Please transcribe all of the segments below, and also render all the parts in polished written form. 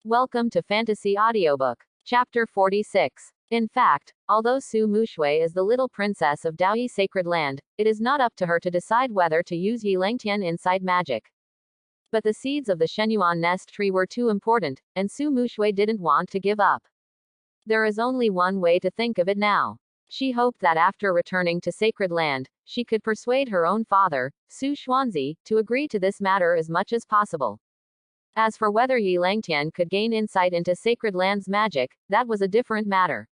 Welcome to Fantasy Audiobook. Chapter 46. In fact, although Su Mushui is the little princess of Daoyi Sacred Land, it is not up to her to decide whether to use Yi Langtian inside magic. But the seeds of the Shenyuan nest tree were too important, and Su Mushui didn't want to give up. There is only one way to think of it now. She hoped that after returning to Sacred Land, she could persuade her own father, Su Xuanzi, to agree to this matter as much as possible. As for whether Yi Langtian could gain insight into Sacred Land's magic, that was a different matter.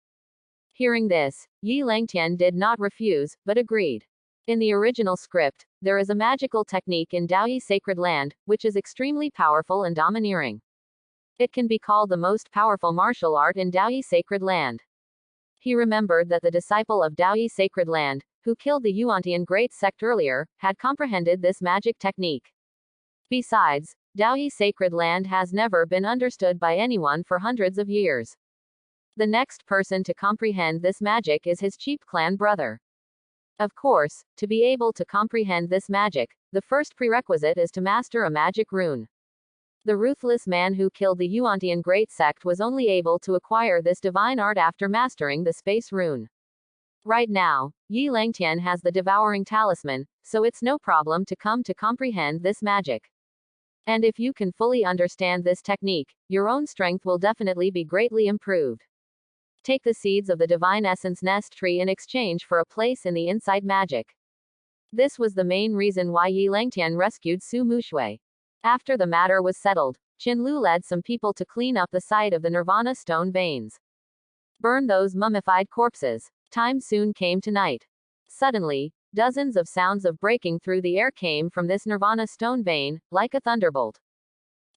Hearing this, Yi Langtian did not refuse, but agreed. In the original script, there is a magical technique in Daoyi Sacred Land, which is extremely powerful and domineering. It can be called the most powerful martial art in Daoyi Sacred Land. He remembered that the disciple of Daoyi Sacred Land, who killed the Yuantian Great Sect earlier, had comprehended this magic technique. Besides, Daoyi Sacred Land has never been understood by anyone for hundreds of years. The next person to comprehend this magic is his chief clan brother. Of course, to be able to comprehend this magic, the first prerequisite is to master a magic rune. The ruthless man who killed the Yuantian Great Sect was only able to acquire this divine art after mastering the space rune. Right now, Yi Langtian has the devouring talisman, so it's no problem to come to comprehend this magic. And if you can fully understand this technique, your own strength will definitely be greatly improved. Take the seeds of the Divine Essence Nest Tree in exchange for a place in the Inside Magic. This was the main reason why Yi Langtian rescued Su Mushui. After the matter was settled, Qinlu led some people to clean up the site of the Nirvana stone veins. Burn those mummified corpses. Time soon came to night. Suddenly, dozens of sounds of breaking through the air came from this Nirvana stone vein, like a thunderbolt.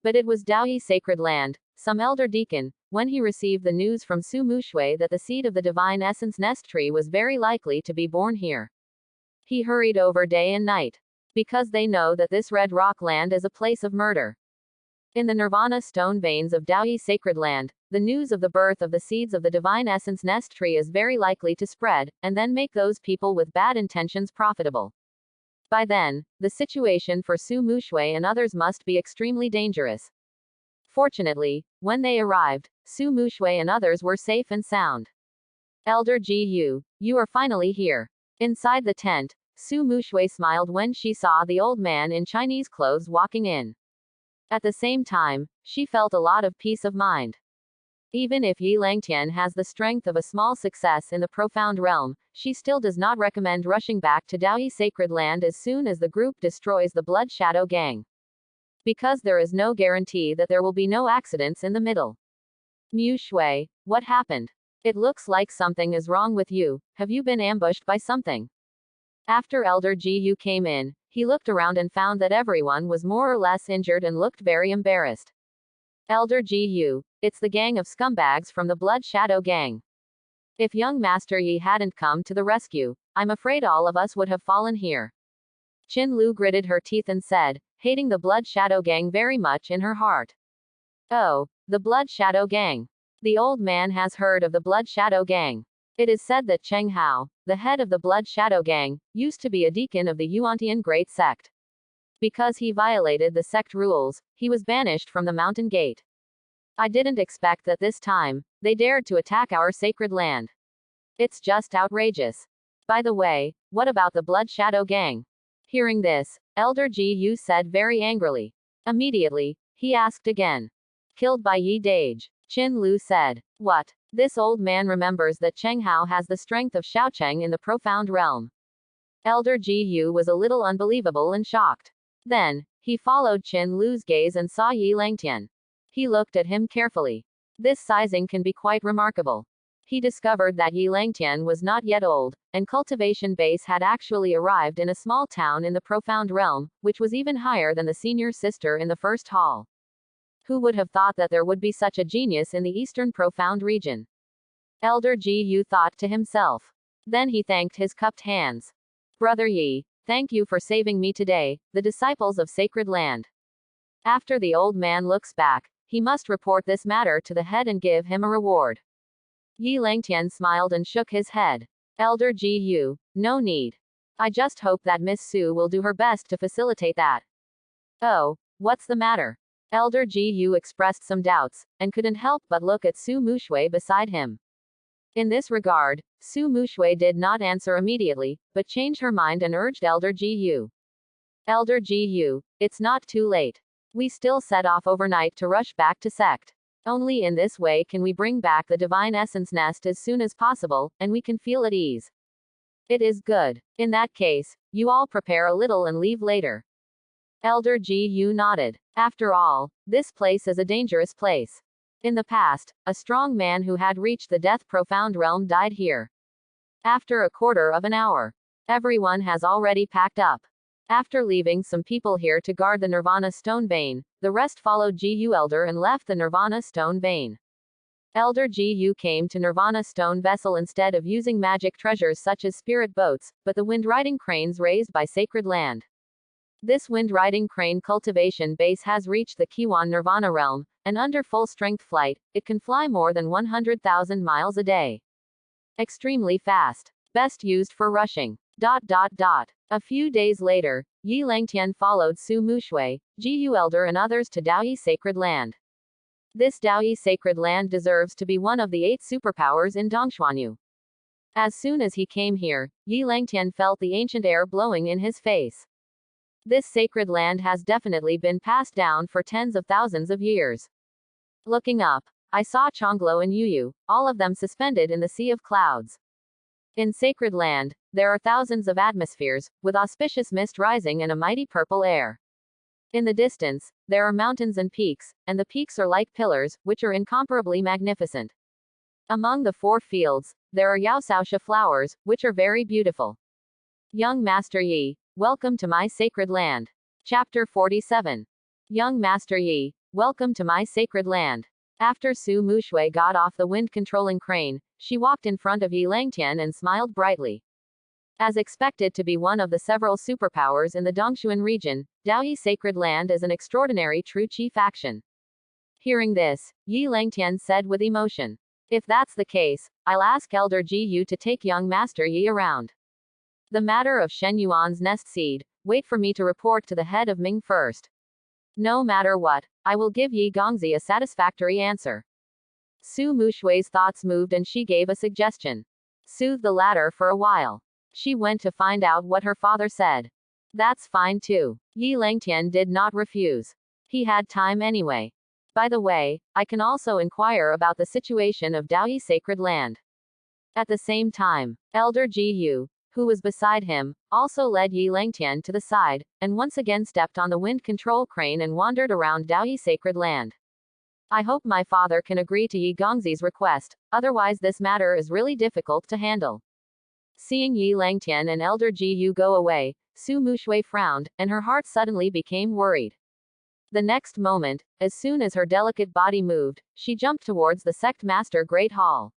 But it was Daoyi Sacred Land, some elder deacon, when he received the news from Su Mushui that the seed of the Divine Essence Nest Tree was very likely to be born here. He hurried over day and night. Because they know that this Red Rock Land is a place of murder. In the Nirvana stone veins of Daoyi Sacred Land, the news of the birth of the seeds of the Divine Essence Nest Tree is very likely to spread, and then make those people with bad intentions profitable. By then, the situation for Su Mushui and others must be extremely dangerous. Fortunately, when they arrived, Su Mushui and others were safe and sound. Elder Gu, you are finally here. Inside the tent, Su Mushui smiled when she saw the old man in Chinese clothes walking in. At the same time, she felt a lot of peace of mind. Even if Yi Langtian has the strength of a small success in the profound realm, she still does not recommend rushing back to Daoyi Sacred Land as soon as the group destroys the Blood Shadow Gang. Because there is no guarantee that there will be no accidents in the middle. Mushui, what happened? It looks like something is wrong with you. Have you been ambushed by something? After Elder Gu came in, he looked around and found that everyone was more or less injured and looked very embarrassed. Elder Gu, it's the gang of scumbags from the Blood Shadow Gang. If young Master Yi hadn't come to the rescue, I'm afraid all of us would have fallen here. Qinlu gritted her teeth and said, hating the Blood Shadow Gang very much in her heart. Oh, the Blood Shadow Gang. The old man has heard of the Blood Shadow Gang. It is said that Cheng Hao, the head of the Blood Shadow Gang, used to be a deacon of the Yuantian Great Sect. Because he violated the sect rules, he was banished from the Mountain Gate. I didn't expect that this time, they dared to attack our sacred land. It's just outrageous. By the way, what about the Blood Shadow Gang? Hearing this, Elder Gu said very angrily. Immediately, he asked again. Killed by Yi Dage. Qinlu said. What? This old man remembers that Cheng Hao has the strength of Shaocheng in the profound realm. Elder Gu was a little unbelievable and shocked. Then, he followed Qinlu's gaze and saw Yi Langtian. He looked at him carefully. This sizing can be quite remarkable. He discovered that Yi Langtian was not yet old, and cultivation base had actually arrived in a small town in the profound realm, which was even higher than the senior sister in the first hall. Who would have thought that there would be such a genius in the eastern profound region? Elder Gu thought to himself. Then he thanked his cupped hands. Brother Yi, thank you for saving me today, the disciples of Sacred Land. After the old man looks back, he must report this matter to the head and give him a reward. Yi Langtian smiled and shook his head. Elder Gu, no need. I just hope that Miss Su will do her best to facilitate that. Oh, what's the matter? Elder Ji Yu expressed some doubts, and couldn't help but look at Su Mushui beside him. In this regard, Su Mushui did not answer immediately, but changed her mind and urged Elder Ji Yu. Elder Ji Yu, it's not too late. We still set off overnight to rush back to sect. Only in this way can we bring back the divine essence nest as soon as possible, and we can feel at ease. It is good. In that case, you all prepare a little and leave later. Elder Ji Yu nodded. After all, this place is a dangerous place. In the past, a strong man who had reached the death profound realm died here. After a quarter of an hour, everyone has already packed up. After leaving some people here to guard the Nirvana Stone Vein, the rest followed Ji Yu Elder and left the Nirvana Stone Vein. Elder Ji Yu came to Nirvana Stone Vessel instead of using magic treasures such as spirit boats, but the wind-riding cranes raised by sacred land. This wind-riding crane cultivation base has reached the Kiwan Nirvana realm, and under full-strength flight, it can fly more than 100,000 miles a day. Extremely fast. Best used for rushing. A few days later, Yi Langtian followed Su Mushui, Ji Yu Elder and others to Daoyi Sacred Land. This Daoyi Sacred Land deserves to be one of the 8 superpowers in Dongshuanyu. As soon as he came here, Yi Langtian felt the ancient air blowing in his face. This sacred land has definitely been passed down for tens of thousands of years. Looking up, I saw Chonglo and Yuyu, all of them suspended in the sea of clouds. In sacred land, there are thousands of atmospheres, with auspicious mist rising and a mighty purple air. In the distance, there are mountains and peaks, and the peaks are like pillars, which are incomparably magnificent. Among the 4 fields, there are Yaosaosha flowers, which are very beautiful. Young Master Yi, welcome to my sacred land. Chapter 47. Young Master Yi, welcome to my sacred land. After Su Mushui got off the wind-controlling crane, she walked in front of Yi Langtian and smiled brightly. As expected to be one of the several superpowers in the Dongshuan region, Daoyi Sacred Land is an extraordinary true chi faction. Hearing this, Yi Langtian said with emotion. If that's the case, I'll ask Elder Ji Yu to take young Master Yi around. The matter of Shen Yuan's nest seed, wait for me to report to the head of Ming first. No matter what, I will give Yi Gongzi a satisfactory answer. Su Mushui's thoughts moved and she gave a suggestion. Soothe the latter for a while. She went to find out what her father said. That's fine too. Yi Langtian did not refuse. He had time anyway. By the way, I can also inquire about the situation of Daoyi Sacred Land. At the same time, Elder Ji Yu, who was beside him, also led Yi Langtian to the side, and once again stepped on the wind control crane and wandered around Daoyi Sacred Land. I hope my father can agree to Yi Gongzi's request, otherwise this matter is really difficult to handle. Seeing Yi Langtian and Elder Ji Yu go away, Su Mushui frowned, and her heart suddenly became worried. The next moment, as soon as her delicate body moved, she jumped towards the sect master Great Hall.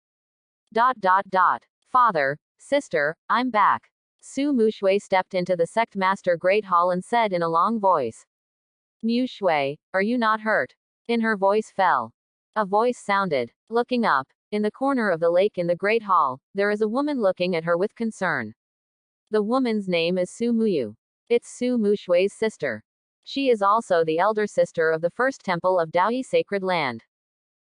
Father, sister, I'm back. Su Mushui stepped into the sect master Great Hall and said in a long voice. Mushui, are you not hurt? In her voice fell. A voice sounded. Looking up, in the corner of the lake in the Great Hall, there is a woman looking at her with concern. The woman's name is Su Muyu. It's Su Mushui's sister. She is also the elder sister of the first temple of Daoyi Sacred Land.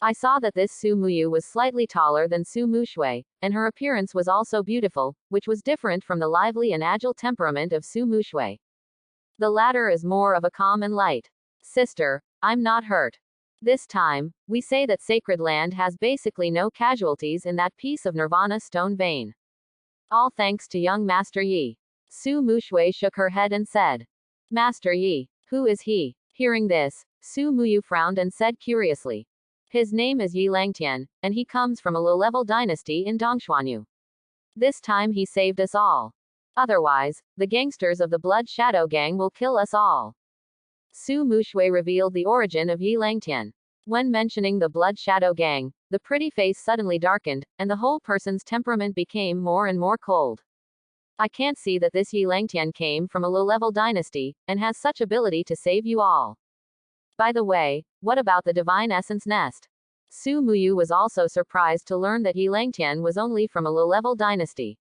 I saw that this Su Muyu was slightly taller than Su Mushui, and her appearance was also beautiful, which was different from the lively and agile temperament of Su Mushui. The latter is more of a calm and light. Sister, I'm not hurt. This time, we say that Sacred Land has basically no casualties in that piece of Nirvana Stone Vein. All thanks to young Master Yi. Su Mushui shook her head and said. Master Yi, who is he? Hearing this, Su Muyu frowned and said curiously. His name is Yi Langtian, and he comes from a low-level dynasty in Dongshuanyu. This time he saved us all. Otherwise, the gangsters of the Blood Shadow Gang will kill us all. Su Mushui revealed the origin of Yi Langtian. When mentioning the Blood Shadow Gang, the pretty face suddenly darkened, and the whole person's temperament became more and more cold. I can't see that this Yi Langtian came from a low-level dynasty, and has such ability to save you all. By the way, what about the Divine Essence Nest? Su Muyu was also surprised to learn that Yi Langtian was only from a low-level dynasty.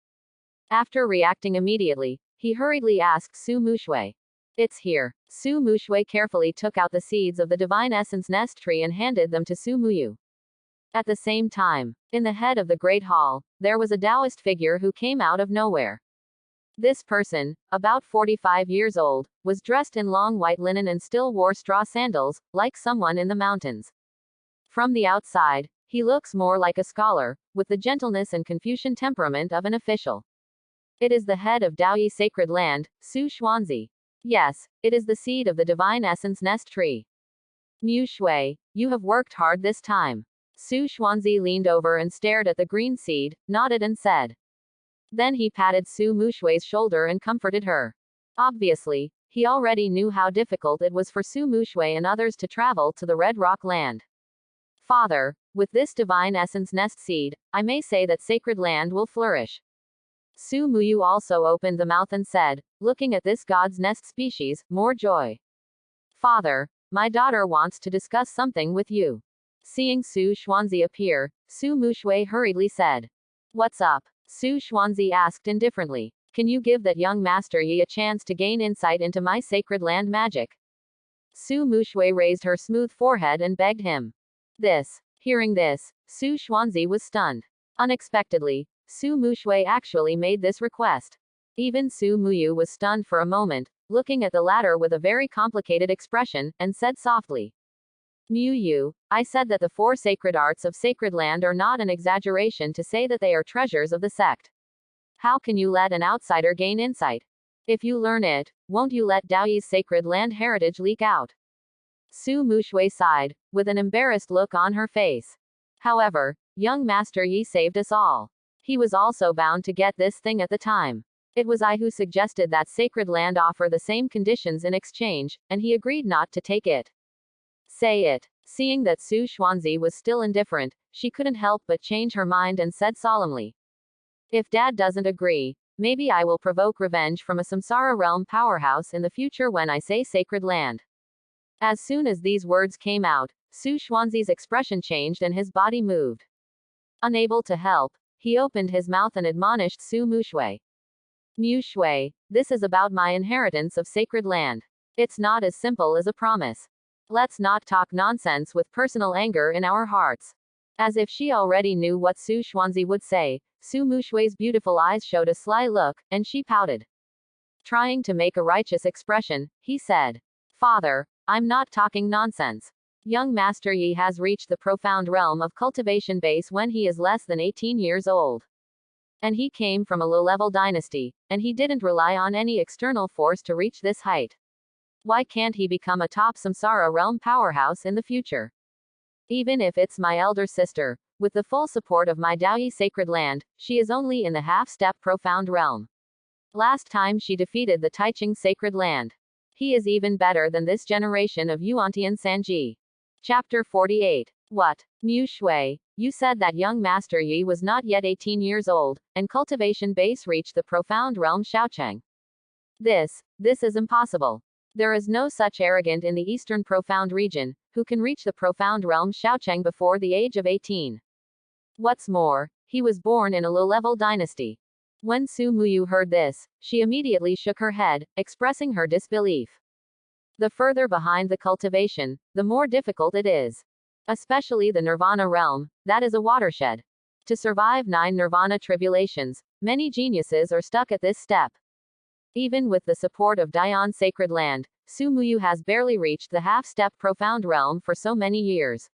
After reacting immediately, he hurriedly asked Su Mushui. It's here. Su Mushui carefully took out the seeds of the divine essence nest tree and handed them to Su Muyu. At the same time, in the head of the great hall, there was a Taoist figure who came out of nowhere. This person, about 45 years old, was dressed in long white linen and still wore straw sandals, like someone in the mountains. From the outside, he looks more like a scholar, with the gentleness and Confucian temperament of an official. It is the head of Daoyi sacred land, Su Xuanzi. Yes, it is the seed of the divine essence nest tree. Mu Shui, you have worked hard this time. Su Xuanzi leaned over and stared at the green seed, nodded and said. Then he patted Su Mushui's shoulder and comforted her. Obviously, he already knew how difficult it was for Su Mushui and others to travel to the Red Rock land. Father, with this divine essence nest seed, I may say that sacred land will flourish. Su Muyu also opened the mouth and said, looking at this god's nest species, more joy. Father, my daughter wants to discuss something with you. Seeing Su Xuanzi appear, Su Mushui hurriedly said. What's up? Su Xuanzi asked indifferently. Can you give that young Master Yi a chance to gain insight into my sacred land magic? Su Mushui raised her smooth forehead and begged him. Hearing this, Su Xuanzi was stunned. Unexpectedly, Su Mushui actually made this request. Even Su Muyu was stunned for a moment, looking at the latter with a very complicated expression, and said softly. Muyu, I said that the 4 sacred arts of sacred land are not an exaggeration to say that they are treasures of the sect. How can you let an outsider gain insight? If you learn it, won't you let Daoyi's sacred land heritage leak out? Su Mushui sighed, with an embarrassed look on her face. However, young Master Yi saved us all. He was also bound to get this thing at the time. It was I who suggested that sacred land offer the same conditions in exchange, and he agreed not to take it. Say it. Seeing that Su Xuanzi was still indifferent, she couldn't help but change her mind and said solemnly. If Dad doesn't agree, maybe I will provoke revenge from a Samsara realm powerhouse in the future when I say sacred land. As soon as these words came out, Su Xuanzi's expression changed and his body moved. Unable to help, he opened his mouth and admonished Su Mushui. Mu Shui, this is about my inheritance of sacred land. It's not as simple as a promise. Let's not talk nonsense with personal anger in our hearts. As if she already knew what Su Xuanzi would say, Su Mushui's beautiful eyes showed a sly look, and she pouted. Trying to make a righteous expression, he said. Father, I'm not talking nonsense. Young Master Yi has reached the profound realm of cultivation base when he is less than 18 years old. And he came from a low-level dynasty, and he didn't rely on any external force to reach this height. Why can't he become a top Samsara realm powerhouse in the future? Even if it's my elder sister, with the full support of my Daoyi sacred land, she is only in the half-step profound realm. Last time she defeated the Taiching sacred land. He is even better than this generation of Yuantian Sanji. Chapter 48. What? Mu Shui, you said that young Master Yi was not yet 18 years old, and cultivation base reached the profound realm Xiaocheng. This is impossible. There is no such arrogant in the eastern profound region, who can reach the profound realm Xiaocheng before the age of 18. What's more, he was born in a low-level dynasty. When Su Muyu heard this, she immediately shook her head, expressing her disbelief. The further behind the cultivation, the more difficult it is. Especially the Nirvana realm, that is a watershed. To survive 9 Nirvana tribulations, many geniuses are stuck at this step. Even with the support of Dayan sacred land, Su Muyu has barely reached the half-step profound realm for so many years.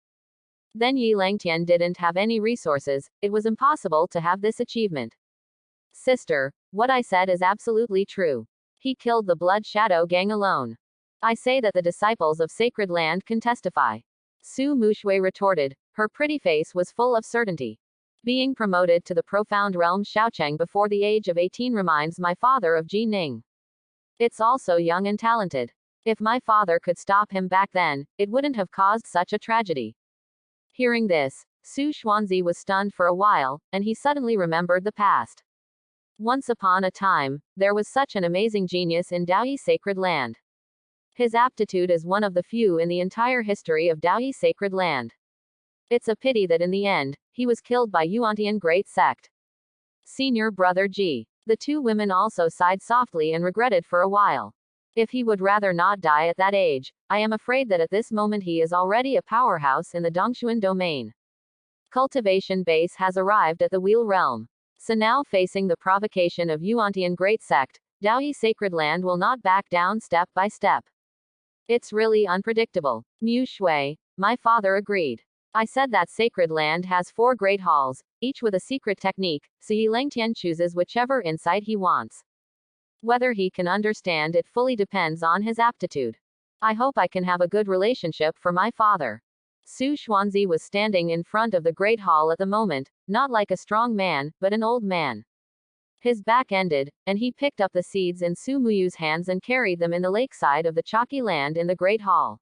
Then Yi Langtian didn't have any resources, it was impossible to have this achievement. Sister, what I said is absolutely true. He killed the Blood Shadow gang alone. I say that the disciples of sacred land can testify. Su Mushui retorted, her pretty face was full of certainty. Being promoted to the profound realm Xiaocheng before the age of 18 reminds my father of Ji Ning. It's also young and talented. If my father could stop him back then, it wouldn't have caused such a tragedy. Hearing this, Su Xuanzi was stunned for a while, and he suddenly remembered the past. Once upon a time, there was such an amazing genius in Daoyi sacred land. His aptitude is one of the few in the entire history of Daoyi sacred land. It's a pity that in the end, he was killed by Yuantian great sect. Senior brother Ji. The 2 women also sighed softly and regretted for a while. If he would rather not die at that age, I am afraid that at this moment he is already a powerhouse in the Dongshuan domain. Cultivation base has arrived at the Wheel Realm. So now, facing the provocation of Yuantian Great Sect, Daoyi Sacred Land will not back down step by step. It's really unpredictable. Mu Shui, my father agreed. I said that Sacred Land has 4 great halls, each with a secret technique, so Yi Langtian chooses whichever insight he wants. Whether he can understand it fully depends on his aptitude. I hope I can have a good relationship for my father. Su Xuanzi was standing in front of the Great Hall at the moment, not like a strong man, but an old man. His back ended, and he picked up the seeds in Su Muyu's hands and carried them in the lakeside of the chalky land in the Great Hall.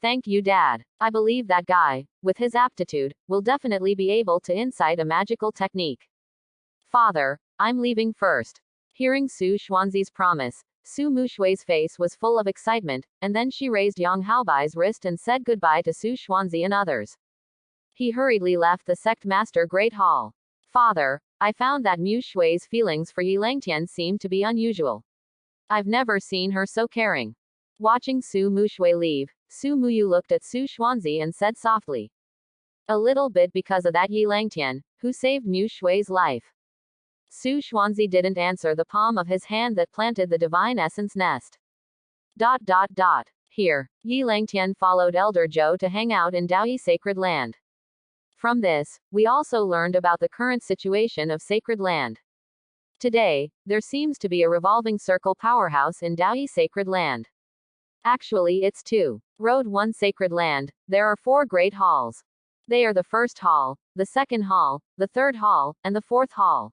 Thank you, Dad. I believe that guy, with his aptitude, will definitely be able to incite a magical technique. Father, I'm leaving first. Hearing Su Xuanzi's promise, Su Mushui's face was full of excitement, and then she raised Yang Haobai's wrist and said goodbye to Su Xuanzi and others. He hurriedly left the sect master Great Hall. Father, I found that Mu Shui's feelings for Yi Langtian seemed to be unusual. I've never seen her so caring. Watching Su Mushui leave, Su Muyu looked at Su Xuanzi and said softly. A little bit because of that Yi Langtian, who saved Mu Shui's life. Su Xuanzi didn't answer the palm of his hand that planted the divine essence nest. Here, Yi Langtian followed Elder Zhou to hang out in Daoyi Sacred Land. From this, we also learned about the current situation of Sacred Land. Today, there seems to be a revolving circle powerhouse in Daoyi Sacred Land. Actually, it's 2. Road 1 Sacred Land, there are 4 great halls. They are the first hall, the second hall, the third hall, and the fourth hall.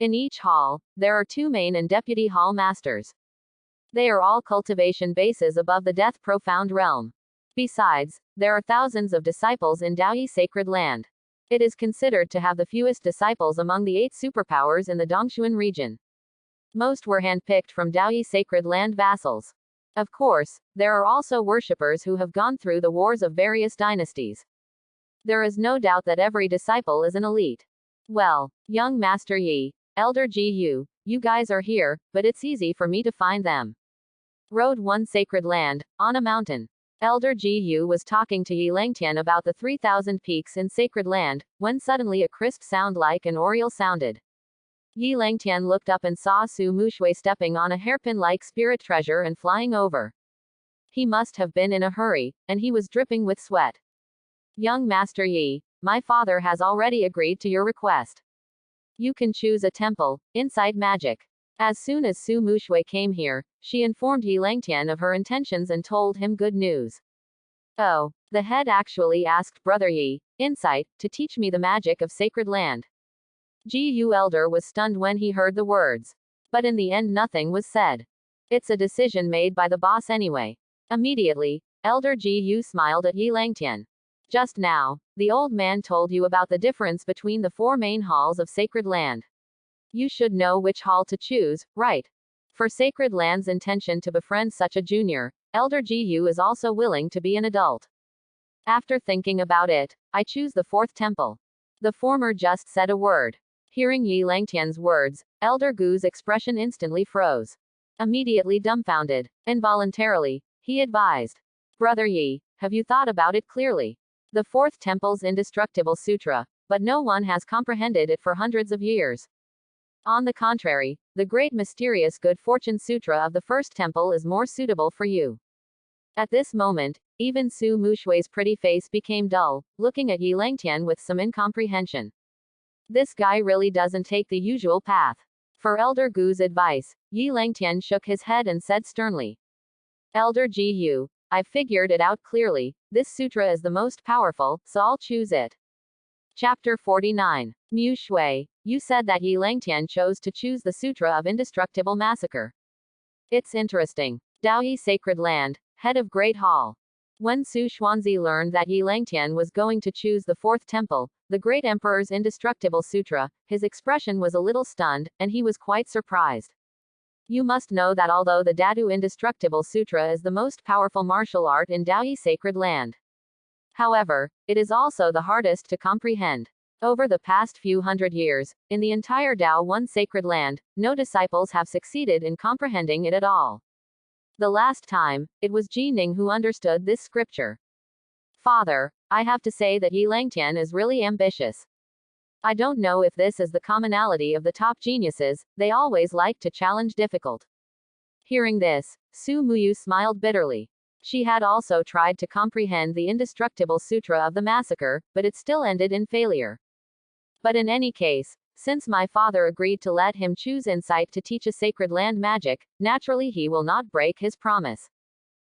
In each hall, there are 2 main and deputy hall masters. They are all cultivation bases above the Death Profound Realm. Besides, there are thousands of disciples in Daoyi Sacred Land. It is considered to have the fewest disciples among the 8 superpowers in the Dongshuan region. Most were handpicked from Daoyi Sacred Land vassals. Of course, there are also worshippers who have gone through the wars of various dynasties. There is no doubt that every disciple is an elite. Well, young Master Yi, Elder Ji Yu, you guys are here, but it's easy for me to find them. Road 1 Sacred Land, on a mountain. Elder Ji Yu was talking to Yi Langtian about the 3,000 peaks in Sacred Land, when suddenly a crisp sound like an oriole sounded. Yi Langtian looked up and saw Su Mushui stepping on a hairpin-like spirit treasure and flying over. He must have been in a hurry, and he was dripping with sweat. Young Master Yi, my father has already agreed to your request. You can choose a temple, inside magic. As soon as Su Mushui came here, she informed Yi Langtian of her intentions and told him good news. Oh, the head actually asked Brother Yi, insight, to teach me the magic of Sacred Land. Ji Yu Elder was stunned when he heard the words. But in the end nothing was said. It's a decision made by the boss anyway. Immediately, Elder Ji Yu smiled at Yi Langtian. Just now, the old man told you about the difference between the 4 main halls of Sacred Land. You should know which hall to choose, right? For Sacred Land's intention to befriend such a junior, Elder Ji Yu is also willing to be an adult. After thinking about it, I choose the 4th temple. The former just said a word. Hearing Yi Langtian's words, Elder Gu's expression instantly froze. Immediately dumbfounded, involuntarily, he advised. Brother Yi, have you thought about it clearly? The 4th temple's indestructible sutra, but no one has comprehended it for hundreds of years. On the contrary, the great mysterious good fortune sutra of the 1st temple is more suitable for you. At this moment, even Su Mushui's pretty face became dull, looking at Yi Langtian with some incomprehension. This guy really doesn't take the usual path. For Elder Gu's advice, Yi Langtian shook his head and said sternly. Elder Ji Yu, I figured it out clearly, this sutra is the most powerful, so I'll choose it. Chapter 49. Mu Shui, you said that Yi Langtian chose to choose the Sutra of Indestructible Massacre. It's interesting. Daoyi Sacred Land, head of Great Hall. When Su Xuanzi learned that Yi Langtian was going to choose the 4th temple, the Great Emperor's Indestructible Sutra, his expression was a little stunned, and he was quite surprised. You must know that although the Dadu Indestructible Sutra is the most powerful martial art in Daoyi Sacred Land, however, it is also the hardest to comprehend. Over the past few hundred years, in the entire Dao One Sacred Land, no disciples have succeeded in comprehending it at all. The last time, it was Ji Ning who understood this scripture. Father, I have to say that Yi Langtian is really ambitious. I don't know if this is the commonality of the top geniuses, they always like to challenge difficult. Hearing this, Su Muyu smiled bitterly. She had also tried to comprehend the indestructible sutra of the massacre, but it still ended in failure. But in any case, since my father agreed to let him choose insight to teach a sacred land magic, naturally he will not break his promise.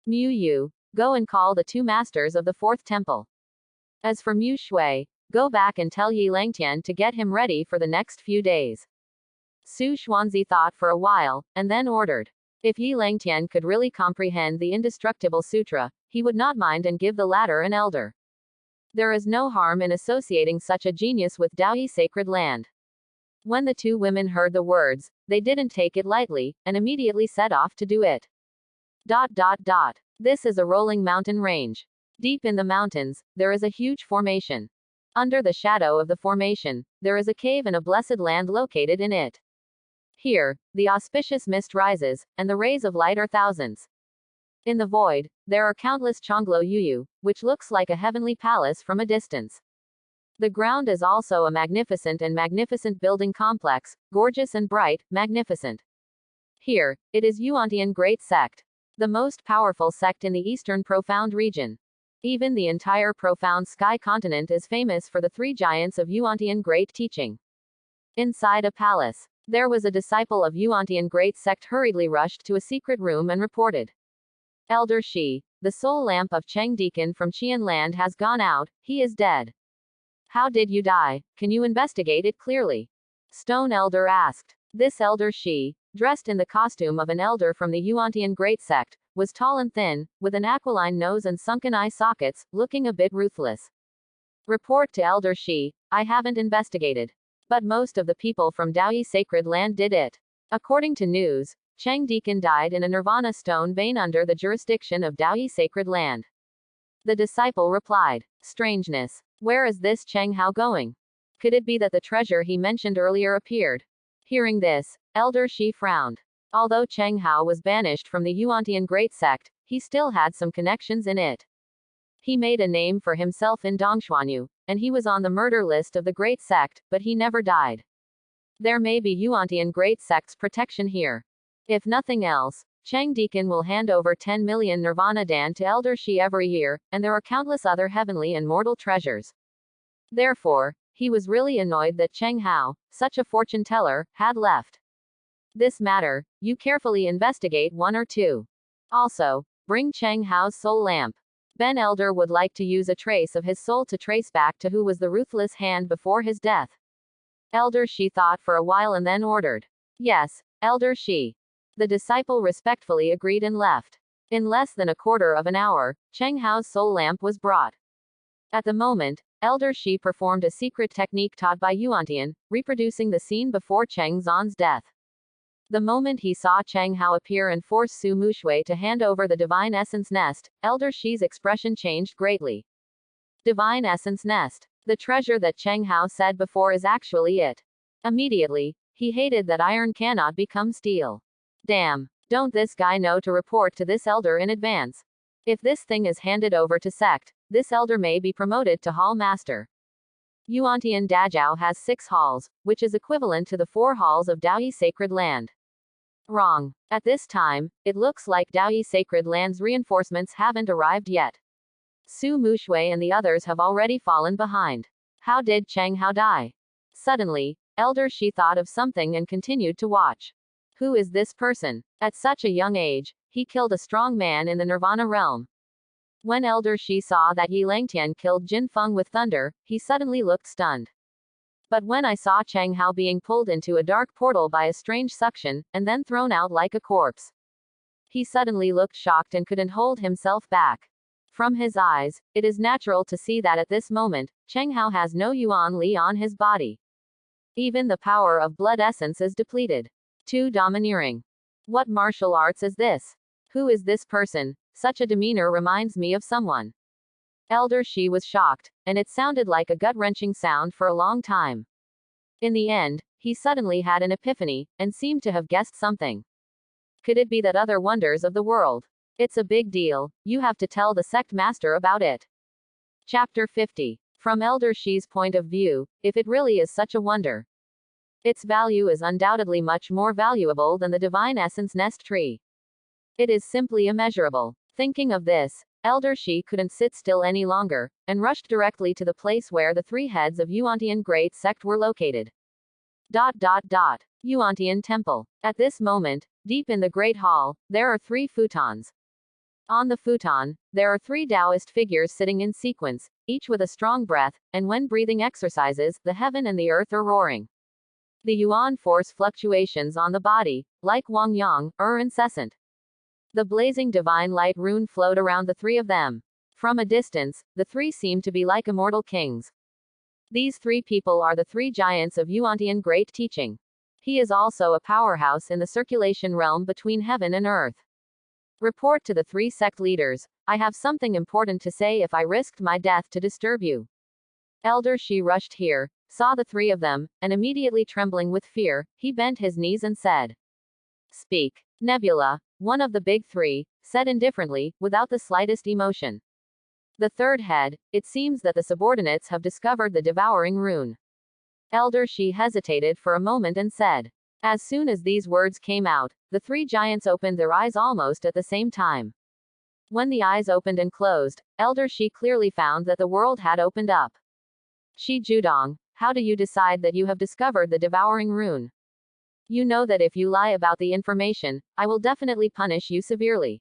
Mu Yu, go and call the two masters of the fourth temple. As for Mu Shui, go back and tell Yi Langtian to get him ready for the next few days. Su Xuanzi thought for a while, and then ordered. If Yi Langtian could really comprehend the indestructible sutra, he would not mind and give the latter an elder. There is no harm in associating such a genius with Daoyi sacred land. When the two women heard the words, they didn't take it lightly, and immediately set off to do it. This is a rolling mountain range. Deep in the mountains, there is a huge formation. Under the shadow of the formation, there is a cave and a blessed land located in it. Here, the auspicious mist rises, and the rays of light are thousands. In the void, there are countless Chonglo Yuyu, which looks like a heavenly palace from a distance. The ground is also a magnificent building complex, gorgeous and bright, magnificent. Here, it is Yuantian Great Sect, the most powerful sect in the eastern profound region. Even the entire profound sky continent is famous for the three giants of Yuantian Great Teaching. Inside a palace, there was a disciple of Yuantian Great Sect hurriedly rushed to a secret room and reported. Elder Shi, the soul lamp of Cheng Deacon from Qian land has gone out, he is dead. How did you die? Can you investigate it clearly? Stone Elder asked. This Elder Shi, dressed in the costume of an elder from the Yuantian Great Sect, was tall and thin, with an aquiline nose and sunken eye sockets, looking a bit ruthless. Report to Elder Shi, I haven't investigated. But most of the people from Daoyi sacred land did it. According to news, Cheng Deacon died in a nirvana stone vein under the jurisdiction of Daoyi sacred land. The disciple replied. Strangeness. Where is this Cheng Hao going? Could it be that the treasure he mentioned earlier appeared? Hearing this, Elder Shi frowned. Although Cheng Hao was banished from the Yuantian Great Sect, he still had some connections in it. He made a name for himself in Dongshuanyu, and he was on the murder list of the Great Sect, but he never died. There may be Yuantian Great Sect's protection here. If nothing else, Cheng Deacon will hand over 10 million Nirvana Dan to Elder Shi every year, and there are countless other heavenly and mortal treasures. Therefore, he was really annoyed that Cheng Hao, such a fortune teller, had left. This matter, you carefully investigate 1 or 2. Also, bring Cheng Hao's soul lamp. Ben Elder would like to use a trace of his soul to trace back to who was the ruthless hand before his death. Elder Shi thought for a while and then ordered. Yes, Elder Shi. The disciple respectfully agreed and left. In less than a quarter of an hour, Cheng Hao's soul lamp was brought. At the moment, Elder Shi performed a secret technique taught by Yuantian, reproducing the scene before Cheng Zan's death. The moment he saw Cheng Hao appear and force Su Mushui to hand over the Divine Essence Nest, Elder Shi's expression changed greatly. Divine Essence Nest. The treasure that Cheng Hao said before is actually it. Immediately, he hated that iron cannot become steel. Damn, don't this guy know to report to this elder in advance? If this thing is handed over to sect, this elder may be promoted to hall master. Yuantian Dajao has 6 halls, which is equivalent to the 4 halls of Daoyi sacred land. Wrong. At this time, it looks like Daoyi sacred land's reinforcements haven't arrived yet. Su Mushui and the others have already fallen behind. How did Cheng Hao die? Suddenly, Elder Shi thought of something and continued to watch. Who is this person? At such a young age, he killed a strong man in the Nirvana realm. When Elder Shi saw that Yi Langtian killed Jin Feng with thunder, he suddenly looked stunned. But when I saw Cheng Hao being pulled into a dark portal by a strange suction, and then thrown out like a corpse, he suddenly looked shocked and couldn't hold himself back. From his eyes, it is natural to see that at this moment, Cheng Hao has no Yuan Li on his body. Even the power of blood essence is depleted. Too domineering. What martial arts is this? Who is this person? Such a demeanor reminds me of someone. Elder Shi was shocked, and it sounded like a gut-wrenching sound for a long time. In the end, he suddenly had an epiphany, and seemed to have guessed something. Could it be that other wonders of the world? It's a big deal. You have to tell the sect master about it. Chapter 50. From Elder Shi's point of view, if it really is such a wonder, its value is undoubtedly much more valuable than the divine essence nest tree. It is simply immeasurable. Thinking of this, Elder Shi couldn't sit still any longer, and rushed directly to the place where the three heads of Yuantian Great Sect were located. Yuantian Temple. At this moment, deep in the Great Hall, there are 3 futons. On the futon, there are 3 Taoist figures sitting in sequence, each with a strong breath, and when breathing exercises, the heaven and the earth are roaring. The yuan force fluctuations on the body, like Wang Yang, are incessant. The blazing divine light rune flowed around the 3 of them. From a distance, the 3 seem to be like immortal kings. These 3 people are the 3 giants of Yuantian great teaching. He is also a powerhouse in the circulation realm between heaven and earth. Report to the 3 sect leaders. I have something important to say if I risked my death to disturb you. Elder Shi rushed here, saw the 3 of them, and immediately trembling with fear, he bent his knees and said, "Speak." Nebula, one of the big 3, said indifferently, without the slightest emotion. The 3rd head, it seems that the subordinates have discovered the devouring rune. Elder Shi hesitated for a moment and said. As soon as these words came out, the 3 giants opened their eyes almost at the same time. When the eyes opened and closed, Elder Shi clearly found that the world had opened up. Shi Judong, how do you decide that you have discovered the devouring rune? You know that if you lie about the information, I will definitely punish you severely.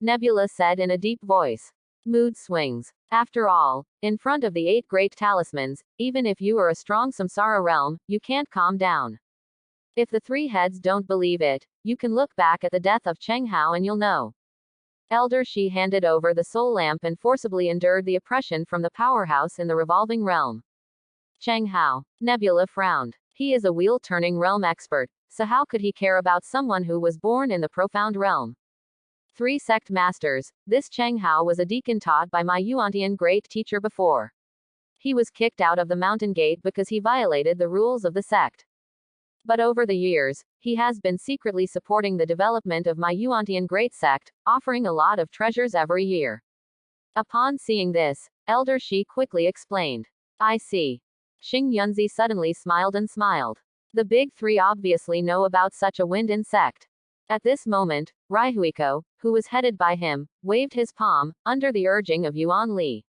Nebula said in a deep voice. Mood swings. After all, in front of the 8 great talismans, even if you are a strong samsara realm, you can't calm down. If the 3 heads don't believe it, you can look back at the death of Cheng Hao and you'll know. Elder Shi handed over the soul lamp and forcibly endured the oppression from the powerhouse in the revolving realm. Cheng Hao. Nebula frowned. He is a wheel-turning realm expert, so how could he care about someone who was born in the profound realm? 3 sect masters. This Cheng Hao was a deacon taught by my Yuantian great teacher before. He was kicked out of the mountain gate because he violated the rules of the sect. But over the years, he has been secretly supporting the development of my Yuantian great sect, offering a lot of treasures every year. Upon seeing this, Elder Shi quickly explained. I see. Xing Yunzi suddenly smiled and smiled. The big 3 obviously know about such a wind in sect. At this moment, Raihuiko, who was headed by him, waved his palm, under the urging of Yuan Li.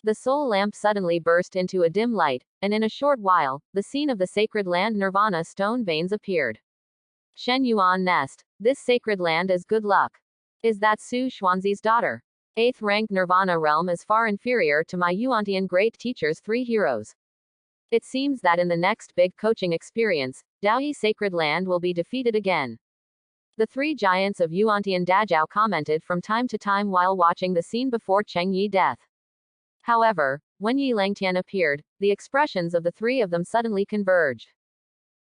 The soul lamp suddenly burst into a dim light, and in a short while, the scene of the sacred land Nirvana stone veins appeared. Shen Yuan Nest. This sacred land is good luck. Is that Su Xuanzi's daughter? 8th ranked Nirvana realm is far inferior to my Yuantian great teacher's 3 heroes. It seems that in the next big coaching experience, Daoyi sacred land will be defeated again. The 3 giants of Yuantian Dajao commented from time to time while watching the scene before Cheng Yi death. However, when Yi Langtian appeared, the expressions of the 3 of them suddenly converged.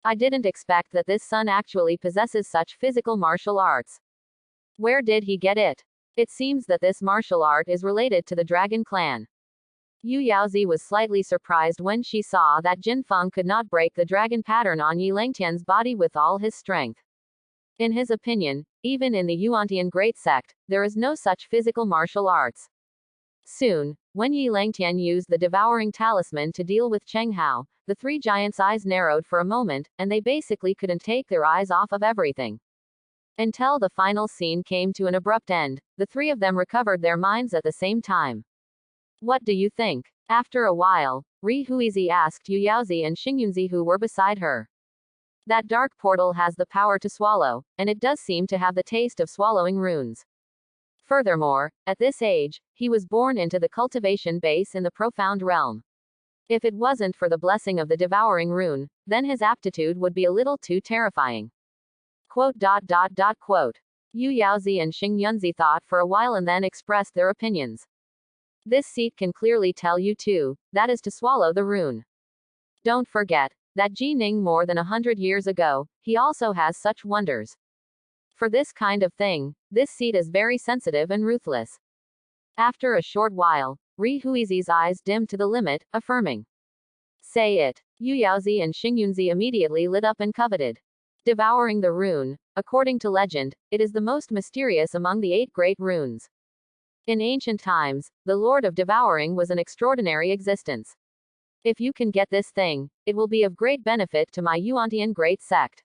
I didn't expect that this son actually possesses such physical martial arts. Where did he get it? It seems that this martial art is related to the Dragon Clan. Yu Yaozi was slightly surprised when she saw that Jin Feng could not break the dragon pattern on Yi Langtian's body with all his strength. In his opinion, even in the Yuantian Great Sect, there is no such physical martial arts. Soon, when Yi Langtian used the devouring talisman to deal with Cheng Hao, the 3 giants' eyes narrowed for a moment, and they basically couldn't take their eyes off of everything. Until the final scene came to an abrupt end, the 3 of them recovered their minds at the same time. What do you think? After a while, Ri Huizi asked Yu Yaozi and Xingyunzi who were beside her. That dark portal has the power to swallow, and it does seem to have the taste of swallowing runes. Furthermore, at this age, he was born into the cultivation base in the profound realm. If it wasn't for the blessing of the devouring rune, then his aptitude would be a little too terrifying. Quote. Yu Yaozi and Xing Yunzi thought for a while and then expressed their opinions. This seat can clearly tell you too, that is to swallow the rune. Don't forget that Ji Ning more than 100 years ago, he also has such wonders. For this kind of thing, this seat is very sensitive and ruthless. After a short while, Ri Huizi's eyes dimmed to the limit, affirming. Say it. Yu Yaozi and Xingyunzi immediately lit up and coveted. Devouring the rune. According to legend, it is the most mysterious among the 8 great runes. In ancient times, the Lord of Devouring was an extraordinary existence. If you can get this thing, it will be of great benefit to my Yuantian great sect.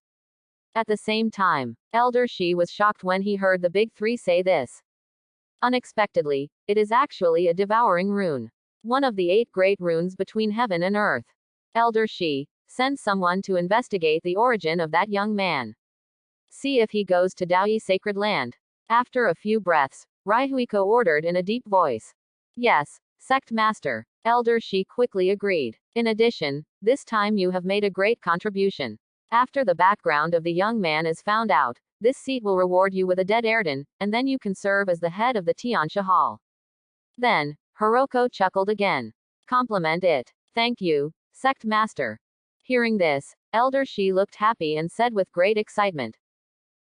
At the same time, Elder Shi was shocked when he heard the big 3 say this. Unexpectedly, it is actually a devouring rune. One of the 8 great runes between heaven and earth. Elder Shi, send someone to investigate the origin of that young man. See if he goes to Daoyi sacred land. After a few breaths, Raihuiko ordered in a deep voice. Yes, sect master. Elder Shi quickly agreed. In addition, this time you have made a great contribution. After the background of the young man is found out, this seat will reward you with a dead Erden, and then you can serve as the head of the Tiansha Hall. Then, Hiroko chuckled again. Compliment it. Thank you, sect master. Hearing this, Elder Shi looked happy and said with great excitement.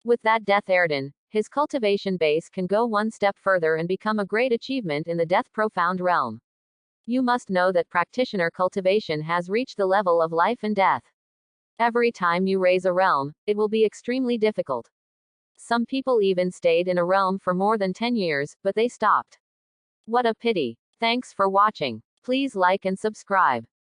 With that Death Erden, his cultivation base can go one step further and become a great achievement in the Death Profound realm. You must know that practitioner cultivation has reached the level of life and death. Every time you raise a realm, it will be extremely difficult. Some people even stayed in a realm for more than 10 years, but they stopped. What a pity. Thanks for watching. Please like and subscribe.